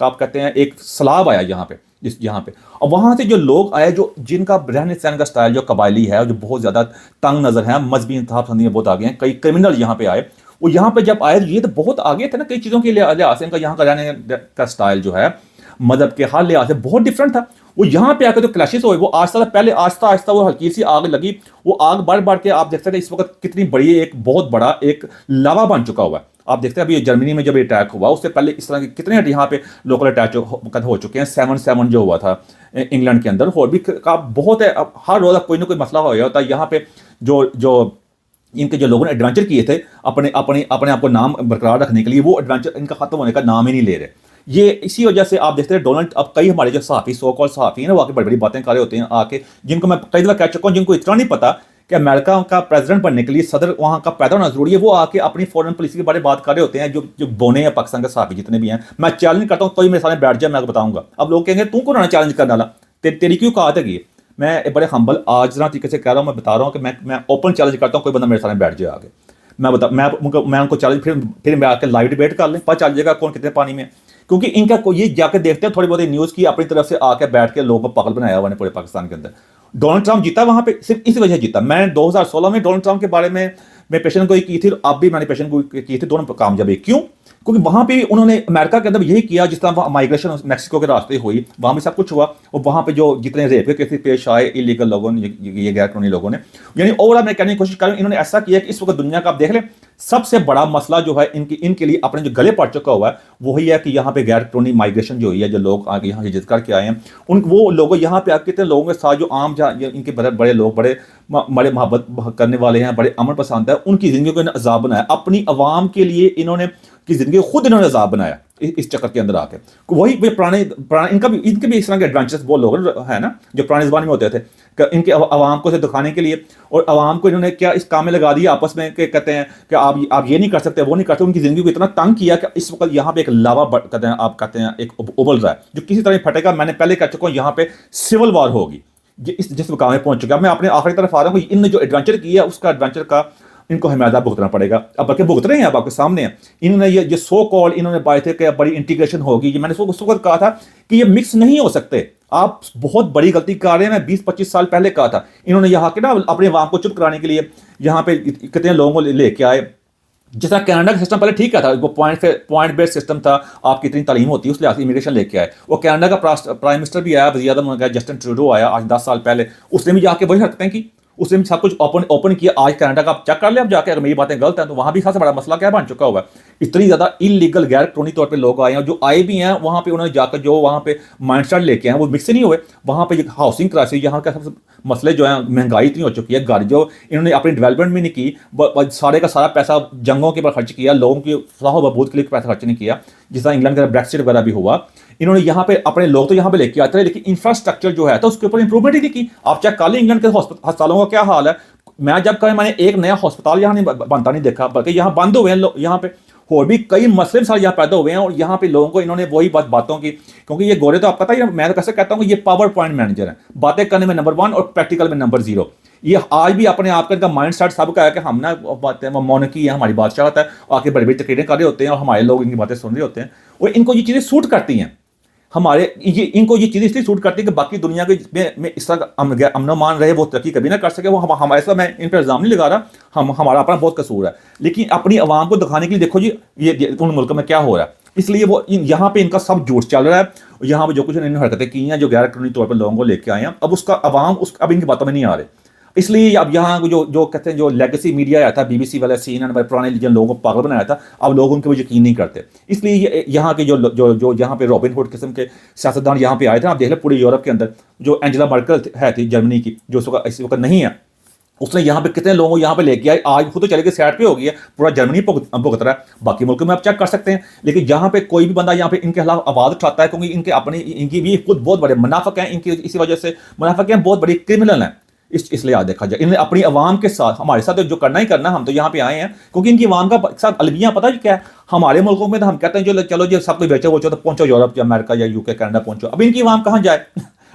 آپ کہتے ہیں ایک سیلاب آیا یہاں پہ, اور وہاں سے جو لوگ آئے جن کا رہنے سہنے کا سٹائل جو قبائلی ہے, جو بہت زیادہ تنگ نظر ہیں, مذہبی انتہا پسندیاں بہت آگے ہیں, کئی کرمنل یہاں پہ آئے. وہ یہاں پہ جب آئے یہ تو بہت آگے تھے نا کئی چیزوں کے لحاظ سے, ان کا یہاں کا رہنے کا سٹائل جو ہے مذہب کے ہر لحاظ سے بہت ڈفرینٹ تھا. وہ یہاں پہ آ کے جو کلیشز ہوئے, وہ آہستہ آہستہ وہ ہلکی سی آگ لگی, وہ آگ بڑھ کے آپ دیکھ سکتے ہیں اس وقت کتنی بڑی ایک بہت بڑا ایک لاوا بن چکا ہوا ہے. آپ دیکھتے ہیں ابھی جرمنی میں جب یہ اٹیک ہوا, اس سے پہلے اس طرح کے کتنے یہاں پہ لوکل اٹیک ہو چکے ہیں. 7/7 جو ہوا تھا انگلینڈ کے اندر, اور بھی بہت ہے. ہر روز کوئی نہ کوئی مسئلہ ہو ہوتا ہے یہاں پہ. جو ان کے جو لوگوں نے ایڈونچر کیے تھے اپنے آپ کو نام برقرار رکھنے کے لیے, وہ ایڈونچر ان کا ختم ہونے کا نام ہی نہیں لے رہے. یہ اسی وجہ سے آپ دیکھتے ہیں ڈونلڈ, اب کئی ہمارے جو صحافی سو کال صحافی ہیں نا, وہ آ کے بڑی بڑی باتیں کر رہے ہوتے ہیں آ کے, جن کو میں کئی دفعہ کہہ چکا ہوں, جن کو اتنا نہیں پتا کہ امریکہ کا پریزیڈنٹ بننے کے لیے صدر وہاں کا پیدا ہونا ضروری ہے, وہ آ کے اپنی فورن پالیسی کے بارے میں بات کر رہے ہوتے ہیں. جو بونے ہیں پاکستان کے صحافی جتنے بھی ہیں, میں چیلنج کرتا ہوں, کوئی میرے سامنے بیٹھ جائے, میں بتاؤں گا. اب لوگ کہیں گے تو کون چیلنج کرنے والا, تیری کیوں کہا تھا. میں بڑے ہمبل آج طریقے سے کہہ رہا ہوں, میں بتا رہا ہوں کہ میں اوپن چیلنج کرتا ہوں, کوئی بندہ میرے سامنے بیٹھ جائے آگے, میں ان کو چیلنج, پھر میں آ کے لائیو ڈیبیٹ کر لیں, پتہ چل جائے گا کون کتنے پانی میں. کیونکہ ان کا یہ جا کے دیکھتے ہیں تھوڑی بہت نیوز کی, اپنی طرف سے آ کے بیٹھ کے لوگوں کو پاگل بنایا ہوا نے پورے پاکستان کے اندر. ڈونلڈ ٹرمپ جیتا وہاں پہ صرف اس وجہ جیتا. میں 2016 میں ڈونلڈ ٹرمپ کے بارے میں پیشن گوئی کی تھی, اب بھی میں نے پیشن گوئی کی تھی, دونوں کامیابی. کیوں؟ کیونکہ وہاں پہ انہوں نے امریکہ کے اندر یہی کیا, جس طرح وہاں مائیگریشن میکسیکو کے راستے ہوئی, وہاں بھی سب کچھ ہوا, اور وہاں پہ جو جتنے ریپ کے کیسز پیش آئے انلیگل لوگوں نے, یہ غیر قانونی لوگوں نے, یعنی اوور میں کہنے کی کوشش کر رہا ہوں, انہوں نے ایسا کیا کہ اس وقت دنیا کا آپ دیکھ لیں سب سے بڑا مسئلہ جو ہے ان کے لیے اپنے جو گلے پڑ چکا ہوا ہے, وہی ہے کہ یہاں پہ غیر قانونی مائیگریشن جو ہوئی ہے, جو لوگ آگے یہاں ہجرت کر کے آئے ہیں, وہ لوگ یہاں پہ کتنے لوگوں کے ساتھ جو عام ان کے بڑے لوگ بڑے محبت کرنے والے ہیں, بڑے امن پسند ہے, ان کی زندگی کو انہوں نے عذاب بنایا. اپنی عوام کے لیے انہوں نے کی زندگی خود انہوں نے عذاب بنایا اس چکر کے اندر آ کے. وہی پرانے ان کے بھی اس طرح کے ایڈونچرس وہ لوگ ہیں نا, جو پرانے زمانے میں ہوتے تھے, کہ ان کے عوام کو سے دکھانے کے لیے, اور عوام کو انہوں نے کیا اس کام میں لگا دیا آپس میں, کہ کہتے ہیں کہ آپ یہ نہیں کر سکتے, وہ نہیں کرتے. ان کی زندگی کو اتنا تنگ کیا کہ اس وقت یہاں پہ ایک لاوا کہتے ہیں, آپ کہتے ہیں ایک ابل رہا ہے, جو کسی طرح پھٹے گا. میں نے پہلے کہہ چکا ہوں یہاں پہ سول وار ہوگی, جس مقام میں پہنچ چکا. میں اپنے آخری طرف آ رہا ہوں, ان نے جو ایڈونچر کیا اس کا ایڈونچر کا ان کو ہمیشہ بھگتنا پڑے گا. اب بلکہ بھگت رہے ہیں, اب آپ کے سامنے ہیں. انہوں نے یہ سو کال انہوں نے بات ہے کہ بڑی انٹیگریشن ہوگی, میں نے اس وقت کہا تھا کہ یہ مکس نہیں ہو سکتے, آپ بہت بڑی غلطی کر رہے ہیں. میں 20-25 سال پہلے کہا تھا. انہوں نے یہاں کے نا اپنے عوام کو چپ کرانے کے لیے یہاں پہ کتنے لوگوں کو لے کے آئے. جس طرح کینیڈا کا سسٹم پہلے ٹھیک تھا, وہ پوائنٹ بیسڈ سسٹم تھا, آپ کی اتنی تعلیم ہوتی ہے, اس لحاظ سے امیگریشن لے کے آئے. وہ کینیڈا کا پرائم منسٹر بھی آیا, وزیر اعظم جسٹن ٹروڈو آیا آج 10 سال پہلے, اس نے بھی جا کے وہی حرکتیں کی, اس نے بھی سب کچھ اوپن کیا. آج کینیڈا کا آپ چیک کر لیں اب جا کے, اگر میری باتیں غلط ہیں تو وہاں بھی سب سے بڑا مسئلہ کیا بن چکا ہوا ہے. اتنی زیادہ انلیگل غیر قانونی طور پہ لوگ آئے ہیں, جو آئے بھی ہیں وہاں پہ انہوں نے جا کر جو وہاں پہ مائنڈ سیٹ لے کے ہیں وہ مکس نہیں ہوئے. وہاں پہ ہاؤسنگ کرائسس, یہاں کا سب سے مسئلے جو ہیں, مہنگائی اتنی ہو چکی ہے, گھر جو انہوں نے اپنی ڈیولپمنٹ بھی نہیں کی, سارے کا سارا پیسہ جنگوں کے اوپر خرچ کیا, لوگوں کی فلاح و بہبود کے لیے پیسہ خرچ نہیں کیا. جس طرح انگلینڈ کا بریکسٹ وغیرہ بھی ہوا, انہوں نے یہاں پہ اپنے لوگ تو یہاں پہ لے کے آتے ہیں, لیکن انفراسٹرکچر جو ہے تو اس کے اوپر امپروومنٹ ہی نہیں کی. آپ چیک کر لیں انگلینڈ کے ہسپتالوں کا کیا حال ہے. میں جب کہا میں نے ایک نیا ہسپتال یہاں نہیں بنتا نہیں دیکھا, بلکہ یہاں بند ہوئے ہیں. یہاں پہ اور بھی کئی مسئلے سارے یہاں پیدا ہوئے ہیں، اور یہاں پہ لوگوں کو انہوں نے وہی باتوں کی، کیونکہ یہ گورے تو آپ پتہ ہی میں تو کیسے کہتا ہوں کہ یہ پاور پوائنٹ مینیجر ہیں، باتیں کرنے میں نمبر 1 اور پریکٹیکل میں نمبر 0۔ یہ آج بھی اپنے آپ کا مائنڈ سیٹ سب کا ہے کہ ہم نا باتیں مونکی ہے، ہماری بادشاہ ہوتا ہے، آ کے بڑی بڑی تقریریں کر رہے ہوتے ہیں اور ہمارے لوگ ان کی باتیں سن رہے ہوتے ہیں، اور ان کو یہ چیزیں سوٹ کرتی ہیں، ان کو یہ چیزیں اس لیے سوٹ کرتی ہے کہ باقی دنیا کے میں اس طرح امن و امان رہے، وہ ترقی کبھی نہ کر سکے۔ وہ ہمارے ساتھ، میں ان پہ الزام نہیں لگا رہا، ہمارا اپنا بہت قصور ہے، لیکن اپنی عوام کو دکھانے کے لیے دیکھو جی یہ ان ملکوں میں کیا ہو رہا ہے، اس لیے وہ یہاں پہ ان کا سب جھوٹ چل رہا ہے، یہاں پہ جو کچھ انہوں نے حرکتیں کی ہیں جو غیر قانونی طور پر لوگوں کو لے کے آئے ہیں، اب اس کا عوام اب ان کی باتوں میں نہیں آ رہے، اس لیے اب یہاں جو کہتے ہیں جو لیگیسی میڈیا آیا تھا، BBC والا CNN والے پرانے جن لوگوں کو پاگل بنایا تھا، اب لوگ ان کے وہ یقین نہیں کرتے، اس لیے یہاں کے جو یہاں پہ رابن ہوڈ قسم کے سیاستدان یہاں پہ آئے تھے، آپ دیکھ لیں پورے یورپ کے اندر جو اینجلا مرکل ہے تھی جرمنی کی، جو اس وقت نہیں ہے، اس نے یہاں پہ کتنے لوگوں کو یہاں پہ لے کے آئے، آج خود تو چلے کے سیٹ پہ ہو گئی ہے، پورا جرمنی بھگت رہا ہے، باقی ملکوں میں آپ چیک کر سکتے ہیں، لیکن یہاں پہ کوئی بھی بندہ یہاں پہ ان کے خلاف آواز اٹھاتا ہے، کیونکہ ان کی بھی خود بہت بڑے منافق ہیں، ان کی اسی وجہ سے منافق ہیں، بہت بڑی کرمنل ہیں، اس لیے دیکھا جائے انہوں نے اپنی عوام کے ساتھ، ہمارے ساتھ جو کرنا ہی کرنا، ہم تو یہاں پہ آئے ہیں کیونکہ ان کی عوام کا ساتھ المیہ پتہ کیا ہے، ہمارے ملکوں میں تو ہم کہتے ہیں چلو جی سب کوئی بیچو تو پہنچو یورپ یا امریکہ یا UK کینیڈا پہنچو، اب ان کی عوام کہاں جائے،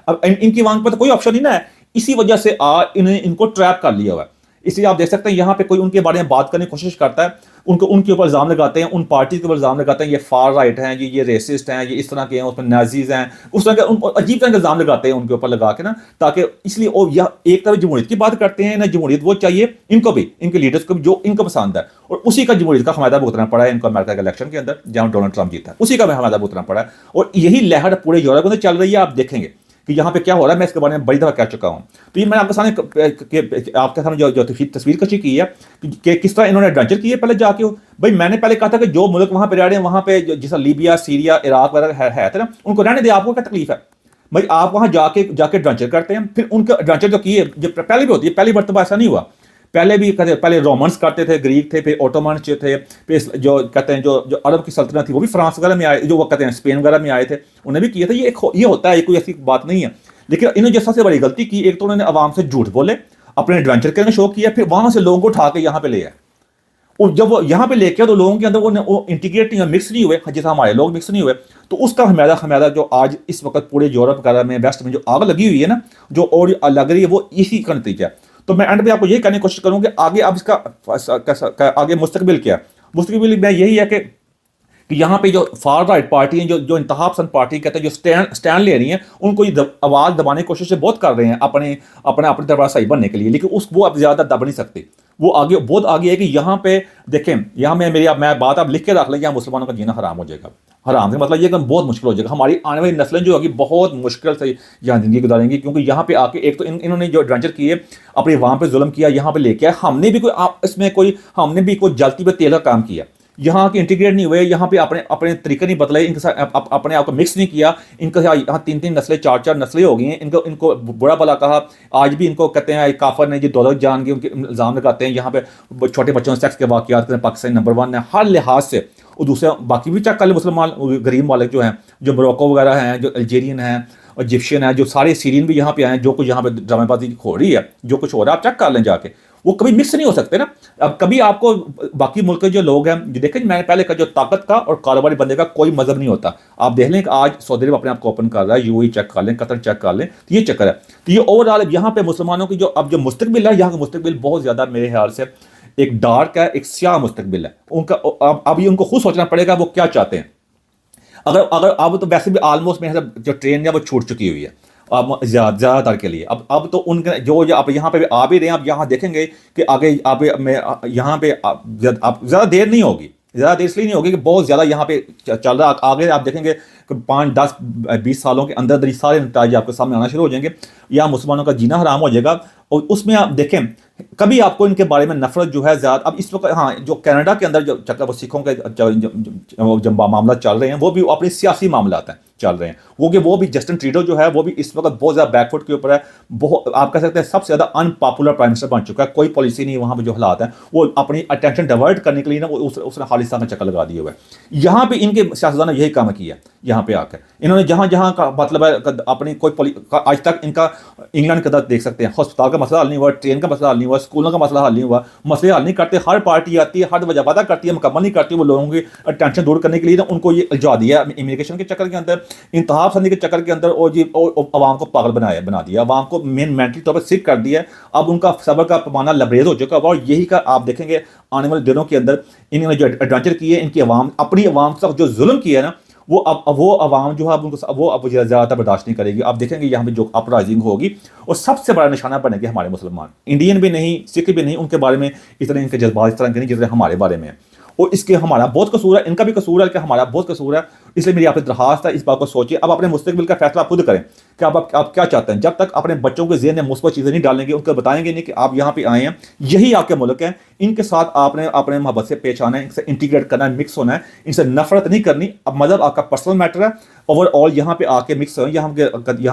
اب ان کی عوام پہ تو کوئی آپشن ہی نہ ہے، اسی وجہ سے انہیں ان کو ٹریپ کر لیا ہوا ہے، اس لیے آپ دیکھ سکتے ہیں یہاں پہ کوئی ان کے بارے میں بات کرنے کی کوشش کرتا ہے، ان کے اوپر الزام لگاتے ہیں، ان پارٹیز کے اوپر الزام لگاتے ہیں، یہ فار رائٹ ہیں، یہ ریسسٹ ہیں، یہ اس طرح کے ہیں، اس میں نازیز ہیں، اس طرح کے عجیب طرح کے الزام لگاتے ہیں ان کے اوپر لگا کے نا، تاکہ اس لیے وہ ایک طرف جمہوریت کی بات کرتے ہیں نا، جمہوریت وہ چاہیے ان کو بھی، ان کے لیڈرز کو بھی جو ان کو پسند ہے، اور اسی کا جمہوریت کا خمیدہ بھگتنا پڑا ہے ان کو امریکہ کے الیکشن کے اندر جہاں ڈونلڈ ٹرمپ جیتا ہے، اسی کا خمیدہ بھگتنا پڑا ہے، اور یہی لہر پورے یورپ کے اندر چل رہی ہے، آپ دیکھیں گے کہ یہاں پہ کیا ہو رہا ہے، میں اس کے بارے میں بڑی دفعہ کہہ چکا ہوں، تو یہ میں آپ کے سامنے آپ کے سامنے جو تصویر کشی کی ہے کہ کس طرح انہوں نے ایڈونچر کی ہے پہلے جا کے، بھائی میں نے پہلے کہا تھا کہ جو ملک وہاں پہ رہ رہے ہیں، وہاں پہ جیسا لیبیا، سیریا، عراق وغیرہ ہے نا، ان کو رہنے دے، آپ کو کیا تکلیف ہے، بھائی آپ وہاں جا کے ایڈونچر کرتے ہیں، پھر ان کے ایڈونچر جو کیے جو پہلے بھی ہوتی ہے، پہلی مرتبہ ایسا نہیں ہوا، پہلے رومنس کرتے تھے، گریک تھے، پھر اوٹومنس جو تھے، پھر جو کہتے ہیں جو عرب کی سلطنت تھی وہ بھی فرانس وغیرہ میں آئے، جو وہ کہتے ہیں اسپین وغیرہ میں آئے تھے، انہیں بھی کیے تھے، یہ ہوتا ہے، کوئی ایسی بات نہیں ہے، لیکن انہوں نے سب سے بڑی غلطی کی، ایک تو انہوں نے عوام سے جھوٹ بولے، اپنے ایڈونچر کرنے شو کیا، پھر وہاں سے لوگوں کو اٹھا کے یہاں پہ لے آئے، اور جب وہ یہاں پہ لے کے تو لوگوں کے اندر وہ انٹیگریٹ نہیں ہوئے، مکس نہیں ہوئے، جیسا ہمارے لوگ مکس نہیں ہوئے، تو اس کا خمیدہ جو آج اس وقت پورے یورپ وغیرہ میں ویسٹ میں جو آگ لگی ہوئی ہے نا، جو اور لگ رہی ہے، وہ اسی کا نتیجہ ہے۔ تو میں اینڈ پہ آپ کو یہ کہنے کی کوشش کروں کہ آگے اب اس کا آگے مستقبل کیا ہے، مستقبل میں یہی ہے کہ یہاں پہ جو فار رائٹ پارٹی ہیں، جو انتہا پسند پارٹی کہتے ہیں، جو اسٹینڈ لے رہی ہیں، ان کو یہ آواز دبانے کی کوشش بہت کر رہے ہیں اپنے دربار صحیح بننے کے لیے، لیکن وہ اب زیادہ دب نہیں سکتے، وہ آگے بہت آگے ہے کہ یہاں پہ دیکھیں، یہاں میں بات آپ لکھ کے رکھ لیں، یہاں مسلمانوں کا جینا حرام ہو جائے گا، حرام سے مطلب یہ کہ بہت مشکل ہو جائے گا، ہماری آنے والی نسلیں جو ہوگی بہت مشکل سے یہاں زندگی گزاریں گی، کیونکہ یہاں پہ آ کے ایک تو انہوں نے جو ایڈونچر کیے، اپنی عوام پہ ظلم کیا، یہاں پہ لے کے ہم نے بھی کوئی جلتی پہ تیل کا کام کیا، یہاں کے انٹیگریٹ نہیں ہوئے، یہاں پہ اپنے طریقے نہیں بدلے، ان کے ساتھ اپنے آپ کو مکس نہیں کیا، ان کے یہاں 3 نسلیں 4 نسلیں ہو گئی ہیں، ان کو برا بلا کہا، آج بھی ان کو کہتے ہیں کافر نے، جو دولت جان کے ان کے الزام لگاتے ہیں، یہاں پہ چھوٹے بچوں سے سیکس کے واقعات کریں، پاکستان نمبر 1 ہے ہر لحاظ سے، اور دوسرے باقی بھی چیک کر لیں، مسلمان غریب مالک جو ہیں، جو موروکو وغیرہ ہیں، جو الجیرین ہیں، اور ایجپشین ہیں، جو سارے سیرین بھی یہاں پہ آئے ہیں، جو کچھ یہاں پہ ڈرامے بازی ہو رہی ہے، جو کچھ ہو رہا ہے آپ چیک کر لیں جا کے، وہ کبھی مکس نہیں ہو سکتے نا، اب کبھی آپ کو باقی ملک کے جو لوگ ہیں، جو دیکھیں میں نے پہلے کہا، جو طاقت کا اور کاروباری بندے کا کوئی مذہب نہیں ہوتا، آپ دیکھ لیں کہ آج سعودی عرب اپنے آپ کو اوپن کر رہا ہے، UAE چیک کر لیں، قطر چیک کر لیں، تو یہ چکر ہے، تو یہ اوور آل یہاں پہ مسلمانوں کی جو مستقبل ہے، یہاں کا مستقبل بہت زیادہ میرے خیال سے ایک ڈارک ہے، ایک سیاہ مستقبل ہے، ان کا اب ان کو خود سوچنا پڑے گا وہ کیا چاہتے ہیں، اگر اب تو ویسے بھی آلموسٹ میرے جو ٹرین ہے وہ چھوٹ چکی ہوئی ہے، اب زیادہ تر کے لیے اب تو ان کے جو آپ یہاں پہ آ بھی رہے ہیں، اب یہاں دیکھیں گے کہ آگے آپ یہاں پہ زیادہ دیر نہیں ہوگی، زیادہ دیر اس لیے نہیں ہوگی کہ بہت زیادہ یہاں پہ چل رہا، آگے آپ دیکھیں گے کہ 5 10 20 سالوں کے اندر سارے نتائج آپ کے سامنے آنا شروع ہو جائیں گے، یا مسلمانوں کا جینا حرام ہو جائے گا، اور اس میں آپ دیکھیں کبھی آپ کو ان کے بارے میں نفرت جو ہے زیادہ، اب اس وقت ہاں جو کینیڈا کے اندر جو سکھوں کے جو معاملات چل رہے ہیں، وہ بھی اپنے سیاسی معاملات ہیں، चल रहे हैं, वो भी जस्टिन ट्रूडो जो है वो भी इस वक्त बहुत ज़्यादा बैकफुट के ऊपर है, बहुत आप कह सकते हैं सबसे ज़्यादा अनपॉपुलर प्राइम मिनिस्टर बन चुका है, कोई पॉलिसी नहीं वहाँ पे जो हालात हैं, वो अपनी अटेंशन डाइवर्ट करने के लिए ना उसने खालिस्तान का चक्कर लगा दिया हुआ है। यहाँ पे इनके सियासतदान ने यही काम किया, यहाँ पे आकर इन्होंने जहाँ जहाँ का मतलब है अपनी कोई आज तक इनका इंग्लैंड का देख सकते हैं, हस्पताल का मसला हल नहीं हुआ, ट्रेन का मसला हल नहीं हुआ, स्कूलों का मसला हल नहीं हुआ, मसले हल नहीं करते, हर पार्टी आती है, हर वजह वादा करती है, मुकम्मल नहीं करती, वो लोगों की टेंशन दूर करने के लिए ना उनको ये उलझा दिया इमिग्रेशन के चक्कर के अंदर, इंतहा पसंदी के चक्कर के अंदर, और जी आवाम को पागल बना दिया, आवाम को मेंटली तौर पर सिक कर दिया। अब उनका सब्र का पैमाना लबरेज हो चुका है, और यही का आप देखेंगे आने वाले दिनों के अंदर इन्होंने जो एडवेंचर किए, इनकी आवाम अपनी आवाम के साथ जो जुल्म किया है ना, वो आवाम जो है वो अब ज़्यादातर बर्दाश्त नहीं करेगी। आप देखेंगे यहाँ पे जो अपराइजिंग होगी, और सबसे बड़ा निशाना बनेंगे हमारे मुसलमान, इंडियन भी नहीं, सिख भी नहीं, उनके बारे में इतने इनके जज्बात इस तरह के नहीं जितने हमारे बारे में है। और इसके हमारा बहुत कसूर है, इनका भी कसूर है कि हमारा बहुत कसूर है। इसलिए मेरी आपसे दरखास्त है, इस बात को सोचिए, अब अपने मुस्तकबिल का फैसला खुद करें कि आप क्या चाहते हैं। जब तक अपने बच्चों के ज़हन में मुस्बत चीज़ें नहीं डालेंगे, उनको बताएंगे नहीं कि आप यहाँ पे आए हैं, यही आपके मुल्क है, इनके साथ आपने अपने मोहब्बत से पेश आना है, इनसे इंटीग्रेट करना है, मिक्स होना है, इनसे नफरत नहीं करनी। अब मज़हब आपका पर्सनल मैटर है, ओवरऑल यहाँ पे आके मिक्स हों, यहाँ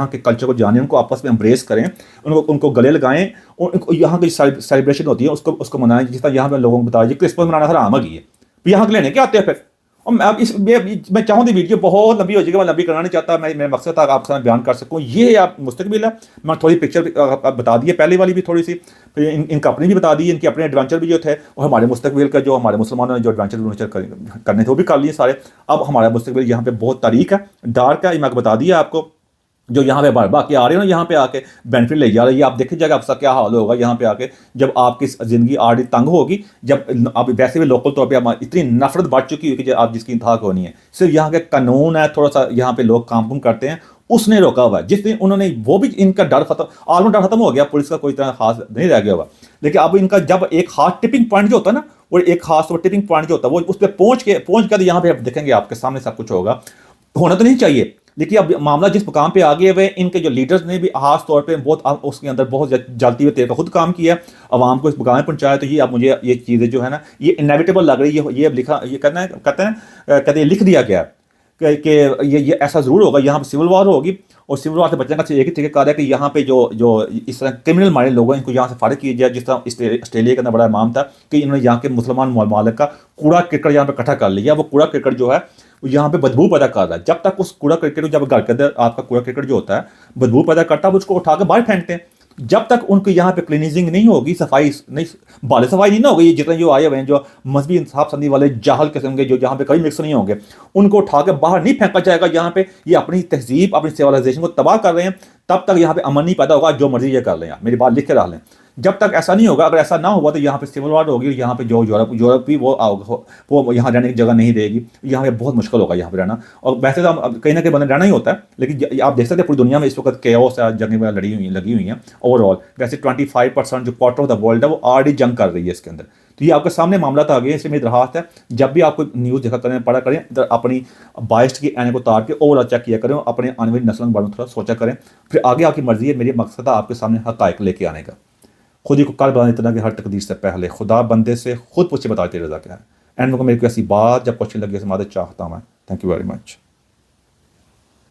के कल्चर को जानें, उनको आपस में एम्ब्रेस करें, उनको गले लगाएं, और यहाँ की सेलिब्रेशन होती है उसको मनाएं। जिस तरह यहाँ पे लोगों को बताया क्रिसमस मनाना हराम है, यहाँ के लेने क्या आते हैं फिर। और मैं चाहूँ थी वीडियो बहुत लंबी हो जाएगी, मैं लंबी करना नहीं चाहता, मेरा मकसद था आपके सामने बयान कर सकूँ। ये आप मुस्तकबिल है, मैं थोड़ी पिक्चर बता दी है, पहले वाली भी थोड़ी सी, फिर इनका अपनी भी बता दी, इनके अपने एडवेंचर भी जो थे, और हमारे मुस्तकबिल का जो हमारे मुसलमानों ने जो एडवेंचर करने थे वो भी कर लिए सारे। अब हमारा मुस्तकबिल यहाँ पे बहुत तारीख है, डार्क है, मैं बता दिया आपको। जो यहाँ पे बाकी आ रहे हो ना, यहाँ पे आके बेनिफिट ले जा रहे हैं, आप देखिए जाएगा आपका क्या हाल होगा यहाँ पे आके, जब आपकी ज़िंदगी आड़ी तंग होगी, जब आप वैसे भी लोकल तौर पे इतनी नफरत बढ़ चुकी होगी कि आप जिसकी इंतहा होनी है। सिर्फ यहाँ के कानून है, थोड़ा सा यहाँ पे लोग काम करते हैं, उसने रोका हुआ है। जिस दिन उन्होंने वो भी इनका डर खत्म, ऑलमोस्ट डर खत्म हो गया, पुलिस का कोई तरह खास नहीं रह गया हुआ। लेकिन अब इनका जब एक खास टिपिंग पॉइंट जो होता है ना, वो एक खास टिपिंग पॉइंट जो होता है, वो उस पर पहुँच कर यहाँ पे देखेंगे आपके सामने सब कुछ होगा। होना तो नहीं चाहिए, लेकिन अब मामला जिस मुकाम पे आ गए हुए, इनके जो लीडर्स ने भी खास तौर पे बहुत उसके अंदर बहुत जलती हुए तेल का खुद काम किया, आवाम को इस मुकाम में पहुंचाया। तो ये अब मुझे ये चीज़ें जो है ना, ये इनएविटेबल लग रही है। ये अब लिखा, ये कहते हैं लिख दिया गया कि ये ऐसा ज़रूर होगा, यहाँ पर सिविल वार होगी, और सिविल वार से बचने का एक ही तरीका है कि यहाँ पे जो इस तरह क्रिमिनल माइंडेड लोग हैं, इनको यहाँ से फारिग किया जाए। जिस तरह ऑस्ट्रेलिया के अंदर बड़ा इमाम था कि इन्होंने यहाँ के मुसलमान ममालिक का कूड़ा क्रिकेट यहाँ पे इकट्ठा कर लिया। वो कूड़ा क्रिकेट जो है यहाँ पे बदबू पैदा कर रहा है। जब तक उस कूड़ा क्रिकेट, जब घर के अंदर आपका कूड़ा क्रिकेट जो होता है बदबू पैदा करता है, उसको उठा के बाहर फेंकते हैं। जब तक उनको यहाँ पे क्लीनिजिंग नहीं होगी, सफाई नहीं, बाले सफाई नहीं ना होगी, ये जितने जो आए हुए हैं जो मजहबी इंसाफ संदी वाले जाहल किस्म के, जो यहाँ पे कभी मिक्स नहीं होंगे, उनको उठा के बाहर नहीं फेंका जाएगा। यहाँ पे ये अपनी तहजीब, अपनी सिविलाइजेशन को तबाह कर रहे हैं, तब तक यहाँ पे अमन नहीं पैदा होगा। जो मर्जी ये कर लें, मेरी बात लिख के रख लें। जब तक ऐसा नहीं होगा, अगर ऐसा ना हुआ तो यहाँ पे सिविल वार होगी, यहाँ पे जो यूरोप भी वो यहाँ रहने की जगह नहीं देगी, यहाँ पे बहुत मुश्किल होगा यहाँ पे रहना। और वैसे तो कहीं ना कहीं बंदा रहना ही होता है, लेकिन आप देख सकते हैं पूरी दुनिया में इस वक्त केओस है, जंगें वगैरह लगी हुई हैं ओवरऑल। वैसे 25% जो क्वार्टर ऑफ द वर्ल्ड है वो ऑलरेडी जंग कर रही है इसके अंदर। तो ये आपके सामने मामला तो आ गया। इसलिए मेरी दरखास्त है, जब भी आपको न्यूज़ देखा करें, पढ़ा करें, अपनी बाइस्ट की आने को उतार के ओवरऑल चेक किया करें, अपने आने वाली नस्लों के बारे में थोड़ा सोचा करें, फिर आगे आपकी मर्जी है। मेरी मकसद है आपके सामने हक़ाइक़ लेके आने का। खुद ही को कल बना इतना कि हर तकदीर से पहले खुदा बंदे से खुद पूछे बताते रजा क्या है। एंड को मेरी कोई ऐसी बात जब क्वेश्चन लगे समाधि चाहता हूँ मैं। Thank you very much.